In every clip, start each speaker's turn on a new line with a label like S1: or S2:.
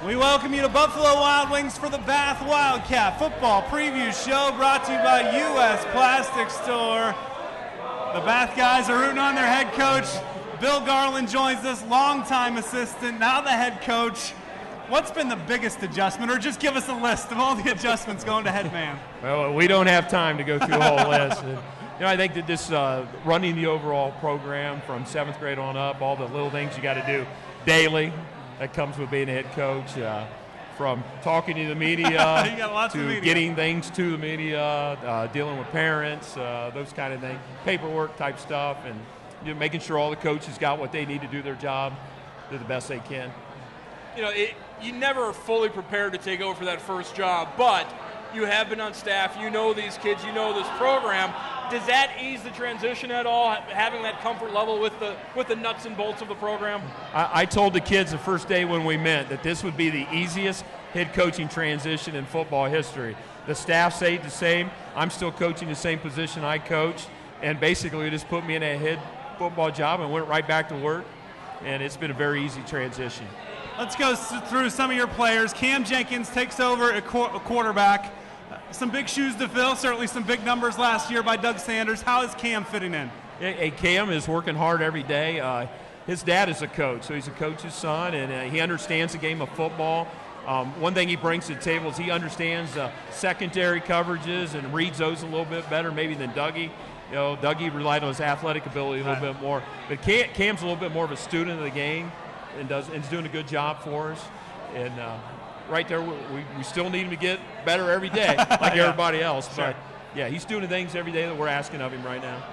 S1: We welcome you to Buffalo Wild Wings for the Bath Wildcat football preview show brought to you by U.S. Plastic Store. The Bath guys are rooting on their head coach. Bill Garland joins us, longtime assistant, now the head coach. What's been the biggest adjustment, or just give us a list of all the adjustments going to head man?
S2: Well, we don't have time to go through the whole list. And, I think that this running the overall program from 7th grade on up, all the little things you got to do daily, that comes with being a head coach, from talking to the media to getting things to the media, dealing with parents, those kind of things, paperwork type stuff, and making sure all the coaches got what they need to do their job, do the best they can.
S3: You never are fully prepared to take over for that first job, but you have been on staff, you know these kids, you know this program. Does that ease the transition at all, having that comfort level with the nuts and bolts of the program?
S2: I told the kids the first day when we met that this would be the easiest head coaching transition in football history. The staff stayed the same. I'm still coaching the same position I coached, and basically just put me in a head football job and went right back to work, and it's been a very easy transition.
S1: Let's go through some of your players. Cam Jenkins takes over a quarterback. Some big shoes to fill, certainly some big numbers last year by Doug Sanders. How is Cam fitting in?
S2: Hey, Cam is working hard every day. His dad is a coach, so he's a coach's son, and he understands the game of football. One thing he brings to the table is he understands secondary coverages and reads those a little bit better maybe than Dougie. Dougie relied on his athletic ability a little bit more. But Cam's a little bit more of a student of the game and is doing a good job for us. And right there, we still need him to get better every day, like everybody else.
S1: Sure.
S2: But, yeah, he's doing the things every day that we're asking of him right now.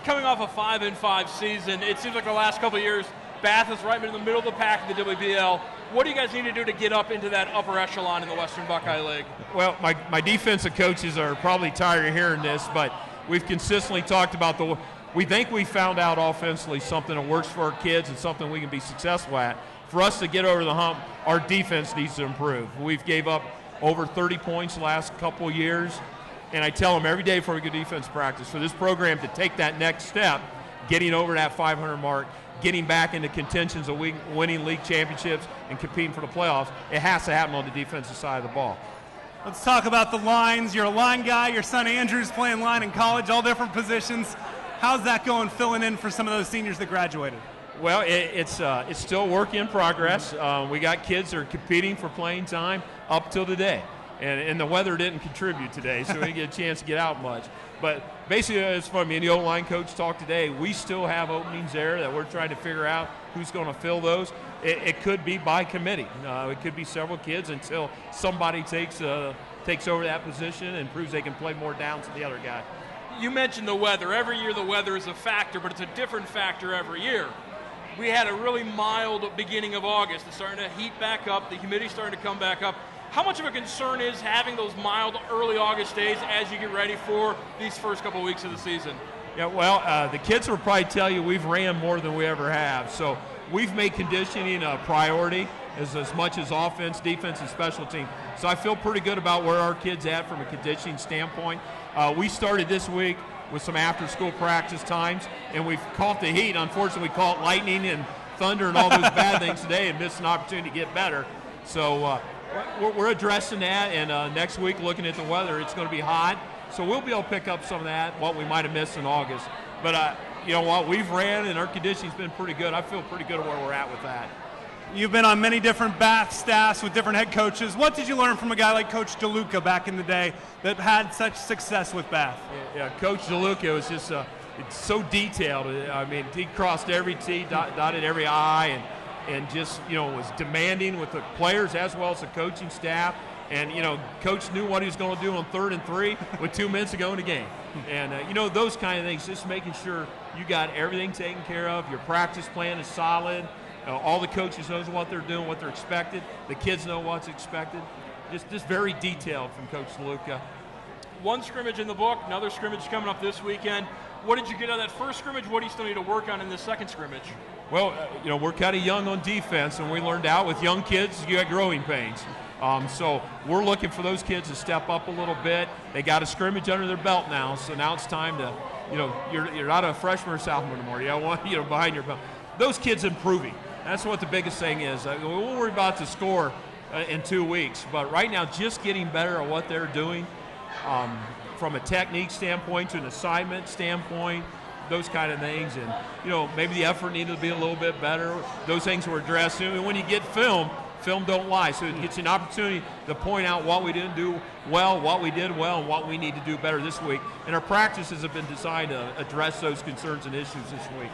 S3: Coming off a 5-5 season, it seems like the last couple of years, Bath is right in the middle of the pack in the WBL. What do you guys need to do to get up into that upper echelon in the Western Buckeye League?
S2: Well, my defensive coaches are probably tired of hearing this, but we've consistently talked about we think we found out offensively something that works for our kids and something we can be successful at. For us to get over the hump, our defense needs to improve. We've gave up over 30 points the last couple of years, and I tell them every day before we go defense practice, for this program to take that next step, getting over that 500 mark, getting back into contentions of winning league championships and competing for the playoffs, it has to happen on the defensive side of the ball.
S1: Let's talk about the lines. You're a line guy. Your son Andrew's playing line in college, all different positions. How's that going, filling in for some of those seniors that graduated?
S2: Well, it's still work in progress. We got kids that are competing for playing time up till today. And the weather didn't contribute today, so we didn't get a chance to get out much. But basically, it's funny. Me and the O-line coach talked today. We still have openings there that we're trying to figure out who's going to fill those. It could be by committee. It could be several kids until somebody takes over that position and proves they can play more downs than the other guy.
S3: You mentioned the weather. Every year the weather is a factor, but it's a different factor every year. We had a really mild beginning of August. It's starting to heat back up. The humidity's starting to come back up. How much of a concern is having those mild early August days as you get ready for these first couple of weeks of the season?
S2: Yeah, well, the kids will probably tell you we've ran more than we ever have. So we've made conditioning a priority as much as offense, defense, and special team. So I feel pretty good about where our kids at from a conditioning standpoint. We started this week with some after-school practice times, and we've caught the heat. Unfortunately, we caught lightning and thunder and all those bad things today and missed an opportunity to get better. So we're addressing that, and next week, looking at the weather, it's going to be hot. So we'll be able to pick up some of that, what we might have missed in August. But you know what? We've ran, and our conditioning's been pretty good. I feel pretty good at where we're at with that.
S1: You've been on many different Bath staffs with different head coaches. What did you learn from a guy like Coach DeLuca back in the day that had such success with Bath?
S2: Yeah, Coach DeLuca was just it's so detailed. I mean, he crossed every T, dotted every I, and just, was demanding with the players as well as the coaching staff. And, Coach knew what he was going to do on 3rd and 3 with 2 minutes to go in the game. And, those kind of things, just making sure you got everything taken care of, your practice plan is solid, all the coaches knows what they're doing, what they're expected, the kids know what's expected. Just very detailed from Coach DeLuca.
S3: One scrimmage in the book, another scrimmage coming up this weekend. What did you get out of that first scrimmage? What do you still need to work on in the second scrimmage?
S2: Well, we're kind of young on defense, and we learned out with young kids, you got growing pains. So we're looking for those kids to step up a little bit. They got a scrimmage under their belt now, so now it's time to, you're not a freshman or sophomore anymore. You don't want, behind your belt. Those kids improving. That's what the biggest thing is. We'll worry about the score in 2 weeks. But right now, just getting better at what they're doing from a technique standpoint to an assignment standpoint, those kind of things. And, maybe the effort needed to be a little bit better. Those things were addressed. And when you get film don't lie. So it gets an opportunity to point out what we didn't do well, what we did well, and what we need to do better this week. And our practices have been designed to address those concerns and issues this week.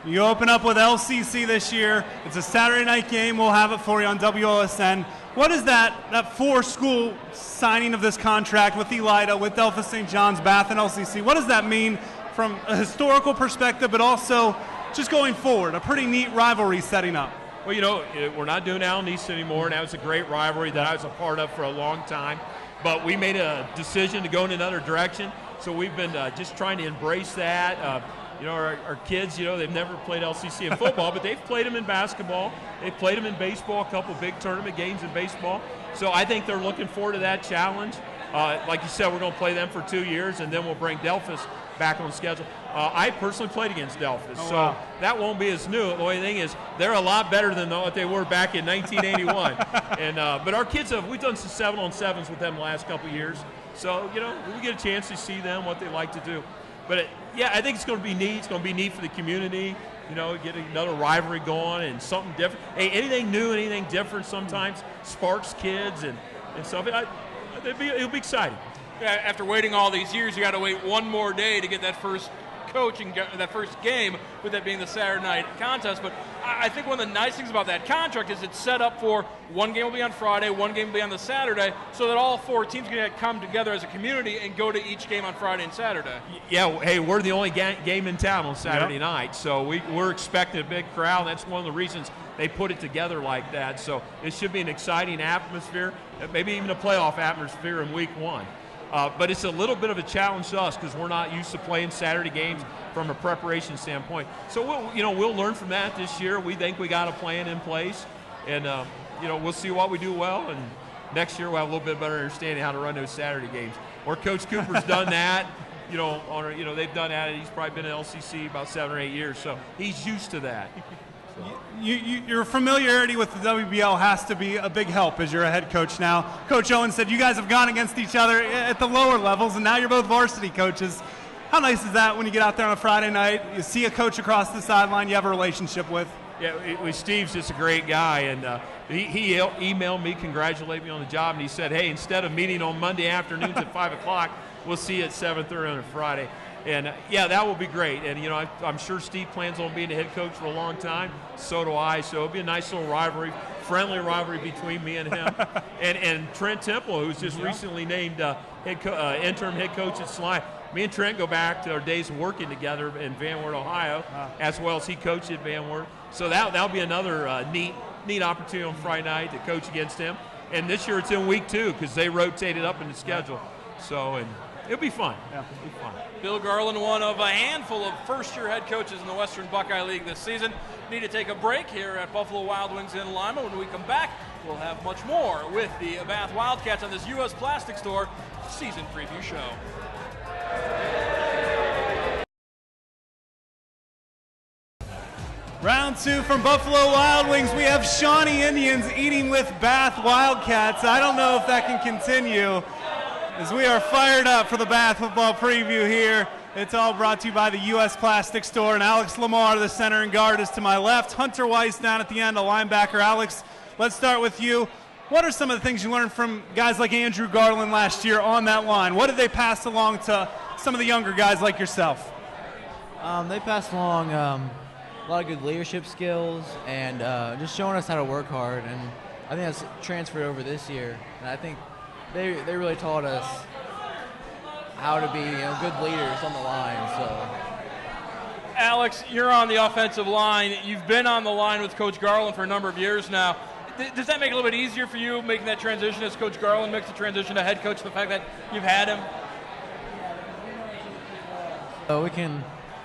S1: You open up with LCC this year. It's a Saturday night game. We'll have it for you on WOSN. What is that for-school signing of this contract with Elida, with Delphos St. John's, Bath, and LCC? What does that mean from a historical perspective, but also just going forward? A pretty neat rivalry setting up.
S2: Well, we're not doing Allen East anymore, and that was a great rivalry that I was a part of for a long time. But we made a decision to go in another direction, so we've been just trying to embrace that. Our kids, they've never played LCC in football, but they've played them in basketball. They've played them in baseball, a couple big tournament games in baseball. So I think they're looking forward to that challenge. Like you said, we're going to play them for 2 years, and then we'll bring Delphos back on schedule. I personally played against Delphos, so that won't be as new. The only thing is they're a lot better than what they were back in 1981. But our kids we've done some 7-on-7s with them the last couple of years. So, we get a chance to see them, what they like to do. But, I think it's going to be neat. It's going to be neat for the community, get another rivalry going and something different. Hey, anything new, anything different sometimes sparks kids and stuff. It'll be exciting.
S3: Yeah, after waiting all these years, you got to wait one more day to get that first coaching, that first game, with that being the Saturday night contest. But I think one of the nice things about that contract is it's set up for one game will be on Friday, one game will be on the Saturday, so that all four teams can come together as a community and go to each game on Friday and Saturday.
S2: Yeah, hey, we're the only game in town on Saturday night, so we're expecting a big crowd. That's one of the reasons they put it together like that. So it should be an exciting atmosphere, maybe even a playoff atmosphere in week one. But it's a little bit of a challenge to us because we're not used to playing Saturday games from a preparation standpoint. So we'll learn from that this year. We think we got a plan in place, and we'll see what we do well. And next year we'll have a little bit better understanding how to run those Saturday games. Or Coach Cooper's done that. They've done that. He's probably been in LCC about 7 or 8 years, so he's used to that.
S1: Your familiarity with the WBL has to be a big help as you're a head coach now. Coach Owen said you guys have gone against each other at the lower levels, and now you're both varsity coaches. How nice is that when you get out there on a Friday night, you see a coach across the sideline you have a relationship with?
S2: Yeah, Steve's just a great guy, and he emailed me, congratulated me on the job, and he said, hey, instead of meeting on Monday afternoons at 5 o'clock, we'll see you at 7:30 on a Friday. And, that will be great. And, I'm sure Steve plans on being a head coach for a long time. So do I. So it'll be a nice little rivalry, friendly rivalry between me and him. and Trent Temple, who's just recently named interim head coach at Sly. Me and Trent go back to our days of working together in Van Wert, Ohio, as well as he coached at Van Wert. So that'll be another neat opportunity on Friday night to coach against him. And this year it's in week 2 because they rotated up in the schedule. So, it'll be fun. Yeah, it'll be fun.
S3: Bill Garland, one of a handful of first-year head coaches in the Western Buckeye League this season. Need to take a break here at Buffalo Wild Wings in Lima. When we come back, we'll have much more with the Bath Wildcats on this U.S. Plastic Store season preview show.
S1: Round 2 from Buffalo Wild Wings. We have Shawnee Indians eating with Bath Wildcats. I don't know if that can continue, as we are fired up for the Bath football preview here. It's all brought to you by the U.S. Plastic Store, and Alex Lamar, the center and guard, is to my left. Hunter Weiss down at the end, a linebacker. Alex, let's start with you. What are some of the things you learned from guys like Andrew Garland last year on that line? What did they pass along to some of the younger guys like yourself?
S4: They passed along a lot of good leadership skills and just showing us how to work hard, and I think that's transferred over this year. And I think they really taught us how to be good leaders on the line. So,
S3: Alex, you're on the offensive line. You've been on the line with Coach Garland for a number of years now. Does that make it a little bit easier for you making that transition as Coach Garland makes the transition to head coach, the fact that you've had him?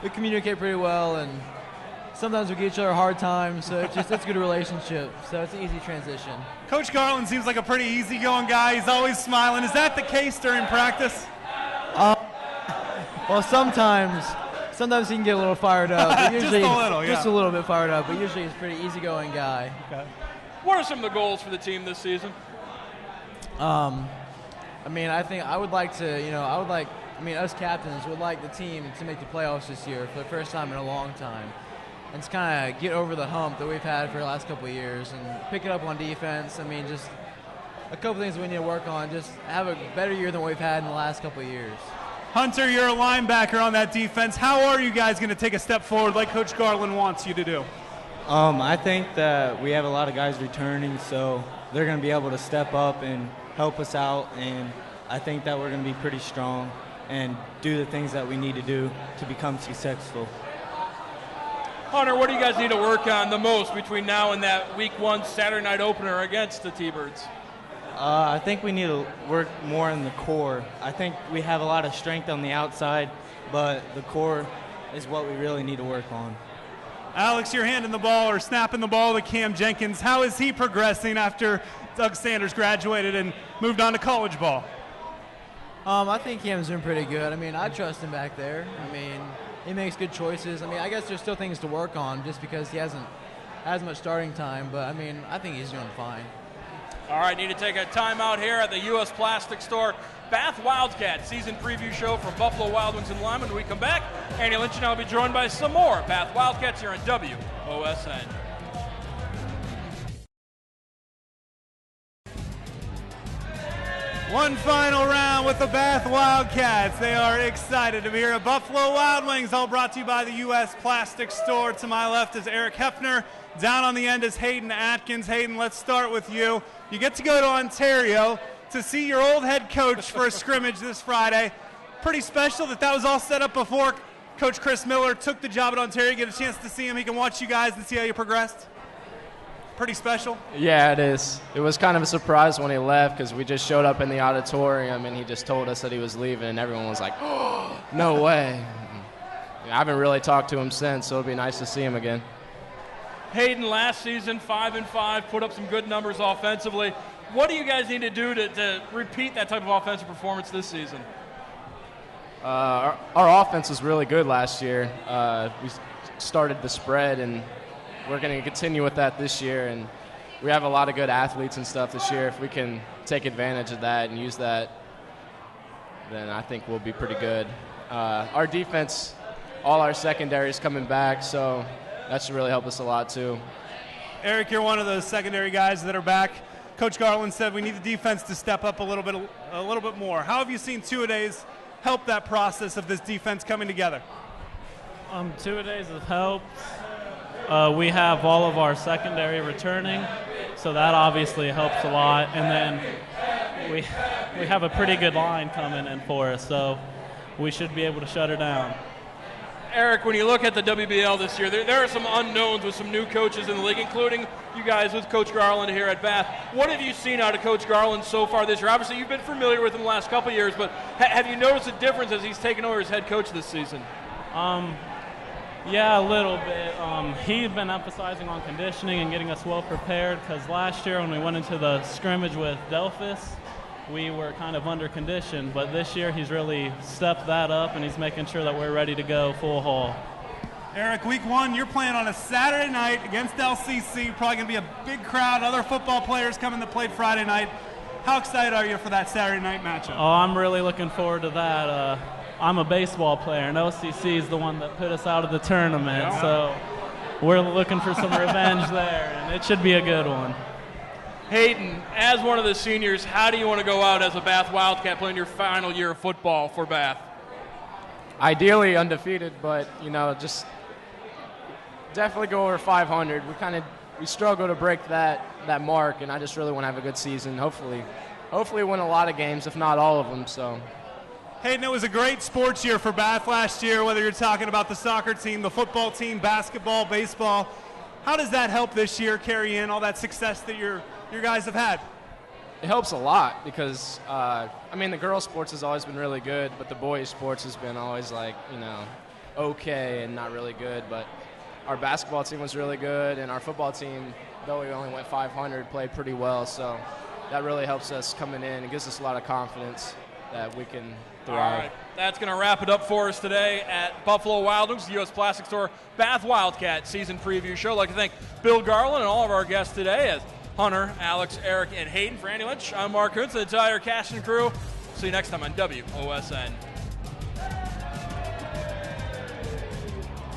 S4: We communicate pretty well, and sometimes we give each other a hard time, so it's a good relationship. So it's an easy transition.
S1: Coach Garland seems like a pretty easygoing guy. He's always smiling. Is that the case during practice?
S4: Well, sometimes he can get a little fired up. But usually,
S1: just a little, yeah.
S4: Just a little bit fired up, but usually he's a pretty easygoing guy.
S1: Okay.
S3: What are some of the goals for the team this season?
S4: I mean, I think I would like to, us captains would like the team to make the playoffs this year for the first time in a long time. And just kind of get over the hump that we've had for the last couple of years and pick it up on defense. I mean, just a couple things we need to work on. Just have a better year than we've had in the last couple of years.
S1: Hunter, you're a linebacker on that defense. How are you guys going to take a step forward like Coach Garland wants you to do?
S5: I think that we have a lot of guys returning, so they're going to be able to step up and help us out, and I think that we're going to be pretty strong and do the things that we need to do to become successful.
S3: Hunter, what do you guys need to work on the most between now and that Week 1 Saturday night opener against the T-Birds?
S5: I think we need to work more in the core. I think we have a lot of strength on the outside, but the core is what we really need to work on.
S1: Alex, you're handing the ball or snapping the ball to Cam Jenkins. How is he progressing after Doug Sanders graduated and moved on to college ball?
S4: I think Cam's doing pretty good. I mean, I trust him back there. I mean, he makes good choices. I mean, I guess there's still things to work on just because he hasn't as much starting time, but I mean, I think he's doing fine.
S3: All right, need to take a timeout here at the U.S. Plastic Store Bath Wildcats season preview show from Buffalo Wild Wings and Lyman. When we come back, Andy Lynch and I will be joined by some more Bath Wildcats here on WOSN.
S1: One final round with the Bath Wildcats. They are excited to be here at Buffalo Wild Wings, all brought to you by the U.S. Plastic Store. To my left is Eric Hefner. Down on the end is Hayden Atkins. Hayden, let's start with you. You get to go to Ontario to see your old head coach for a scrimmage this Friday. Pretty special that was all set up before Coach Chris Miller took the job at Ontario. You get a chance to see him. He can watch you guys and see how you progressed. Pretty special.
S6: Yeah, it is. It was kind of a surprise when he left because we just showed up in the auditorium and he just told us that he was leaving and everyone was like, oh, no way. I haven't really talked to him since, so it'll be nice to see him again.
S3: Hayden, last season, 5-5, put up some good numbers offensively. What do you guys need to do to repeat that type of offensive performance this season?
S6: Our offense was really good last year. We started the spread, and we're going to continue with that this year. And we have a lot of good athletes and stuff this year. If we can take advantage of that and use that, then I think we'll be pretty good. Our defense, all our secondary is coming back, so that should really help us a lot too.
S1: Eric, you're one of those secondary guys that are back. Coach Garland said we need the defense to step up a little bit more. How have you seen two-a-days help that process of this defense coming together?
S7: Two-a-days has helped. We have all of our secondary returning, so that obviously helps a lot. And then we have a pretty good line coming in for us, so we should be able to shut her down.
S3: Eric, when you look at the WBL this year, there are some unknowns with some new coaches in the league, including you guys with Coach Garland here at Bath. What have you seen out of Coach Garland so far this year? Obviously, you've been familiar with him the last couple of years, but have you noticed a difference as he's taken over as head coach this season?
S7: Yeah, a little bit. He's been emphasizing on conditioning and getting us well prepared because last year when we went into the scrimmage with Delphus, we were kind of under condition, but this year he's really stepped that up and he's making sure that we're ready to go full haul.
S1: Eric, week 1, you're playing on a Saturday night against LCC. Probably going to be a big crowd, other football players coming that played Friday night. How excited are you for that Saturday night matchup?
S7: Oh, I'm really looking forward to that. I'm a baseball player, and LCC is the one that put us out of the tournament, so we're looking for some revenge there, and it should be a good one.
S3: Hayden, as one of the seniors, how do you want to go out as a Bath Wildcat playing your final year of football for Bath?
S6: Ideally undefeated, but, just definitely go over 500. We struggle to break that mark, and I just really want to have a good season. Hopefully win a lot of games, if not all of them. So,
S1: Hayden, it was a great sports year for Bath last year, whether you're talking about the soccer team, the football team, basketball, baseball. How does that help this year carry in all that success that your guys have had?
S6: It helps a lot because, the girls' sports has always been really good, but the boys' sports has been always okay and not really good. But our basketball team was really good, and our football team, though we only went 500, played pretty well. So that really helps us coming in and gives us a lot of confidence that we can thrive.
S3: All right, that's going to wrap it up for us today at Buffalo Wild Wings, the U.S. Plastic Store Bath Wildcat season preview show. I'd like to thank Bill Garland and all of our guests today as Hunter, Alex, Eric, and Hayden. For Andy Lynch, I'm Mark Kunz, the entire cast and crew. See you next time on WOSN.